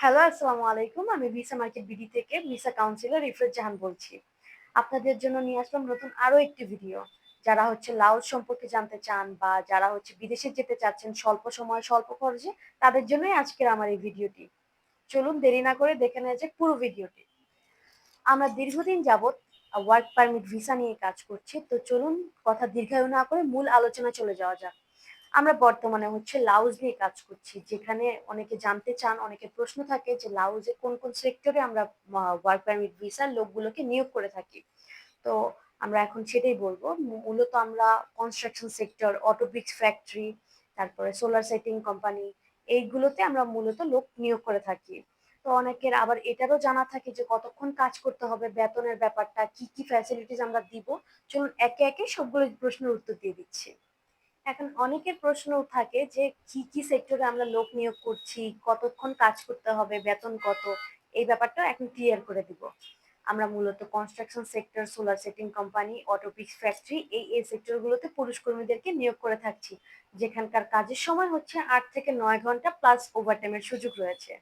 Hello, আসসালামু আলাইকুম। আমি ভিসা মার্কেট বিডি থেকে ভিসা কাউন্সিলর ইফরত জাহান বলছি। আপনাদের জন্য নিয়ে আসলাম নতুন আরো একটি ভিডিও। যারা লাওস সম্পর্কে জানতে চান বা যারা বিদেশে যেতে চাচ্ছেন স্বল্প সময়ে স্বল্প খরচে, তাদের জন্যই আজকের আমার এই ভিডিওটি। চলুন দেরি না করে দেখে নেওয়া যাক পুরো ভিডিওটি। আমরা দীর্ঘদিন যাবৎ ওয়ার্ক পারমিট ভিসা নিয়ে কাজ করছি। তো চলুন কথা দীর্ঘায়ু না করে মূল আলোচনায় চলে যাওয়া যাক। আমরা বর্তমানে লাওস নিয়ে কাজ করছি। যেখানে অনেকে জানতে চান, অনেকের প্রশ্ন থাকে যে লাওসে কোন, কোন সেক্টরে আমরা ওয়ার্ক পারমিট ভিসার লোকগুলোকে নিয়োগ করে থাকি। তো আমরা এখন সেটাই বলবো। মূলত আমরা construction sector, auto bricks factory, তারপরে সোলার সেটিং কোম্পানি এইগুলোতে আমরা মূলত লোক নিয়োগ করে থাকি। তো অনেকের আবার এটারও জানা থাকে যে কতক্ষণ কাজ করতে হবে, বেতনের ব্যাপারটা, কি, কি ফ্যাসিলিটিস আমরা দিব। চলুন একে, একে সবগুলো প্রশ্নের উত্তর দিয়ে দিচ্ছি। এখন অনেকের প্রশ্ন থাকে যে কি কি সেক্টরে আমরা লোক নিয়োগ করছি, কতক্ষণ কাজ করতে হবে, বেতন কত, এই ব্যাপারটা এখন ক্লিয়ার করে দিব। আমরা মূলত construction sector, solar setting company, auto bricks factory এই সেক্টরগুলোতে পুরুষ কর্মীদেরকে নিয়োগ করে থাকছি, যেখানকার কাজের সময় ৮ থেকে ৯ ঘন্টা প্লাস ওভারটাইমের সুযোগ রয়েছে।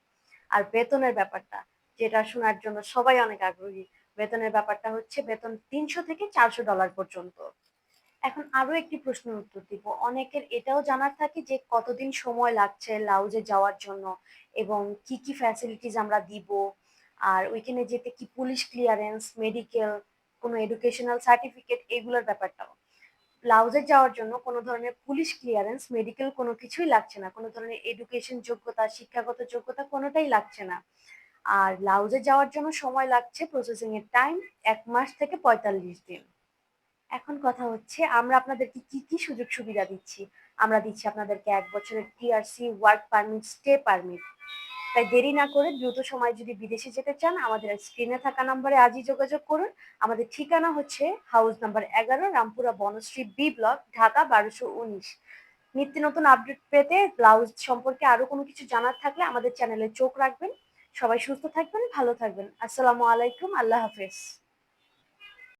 আর বেতনের ব্যাপারটা, যেটা শোনার জন্য সবাই অনেক আগ্রহী। বেতনের ব্যাপারটা বেতন $300 থেকে $400 পর্যন্ত। এখন আরো একটি প্রশ্নের উত্তর দিব। অনেকের এটাও জানার থাকে যে কতদিন সময় লাগছে লাউজে যাওয়ার জন্য এবং কি কি ফ্যাসিলিটিস আমরা দিব, আর ওইখানে যেতে কি পুলিশ ক্লিয়ারেন্স, মেডিকেল, কোনো এডুকেশনাল সার্টিফিকেট, এগুলোর ব্যাপারটাও। লাউজে যাওয়ার জন্য কোনো ধরনের পুলিশ ক্লিয়ারেন্স, মেডিকেল কোনো কিছুই লাগছে না, কোনো ধরনের এডুকেশন যোগ্যতা, শিক্ষাগত যোগ্যতা কোনোটাই লাগছে না। আর লাউজে যাওয়ার জন্য সময় লাগছে প্রসেসিং এর টাইম 1 মাস থেকে 45 দিন। এখন কথা আমরা আপনাদেরকে কি কি সুযোগ সুবিধা দিচ্ছি। আমরা দিচ্ছি আপনাদেরকে 1 বছরের TRC, work permit, stay permit. তাই দেরি না করে দ্রুত সময় যদি বিদেশে যেতে চান, আমাদের স্ক্রিনে থাকা নম্বরে আজই যোগাযোগ করুন। আমাদের ঠিকানা house number 11, Rampura Banasree B block, Dhaka 1219। নিত্য নতুন আপডেট পেতে ব্লাউজ সম্পর্কে আরো কোনো কিছু জানার থাকলে আমাদের চ্যানেলে চোখ রাখবেন। সবাই সুস্থ থাকবেন, ভালো থাকবেন। আসসালামু আলাইকুম, আল্লাহ হাফেজ।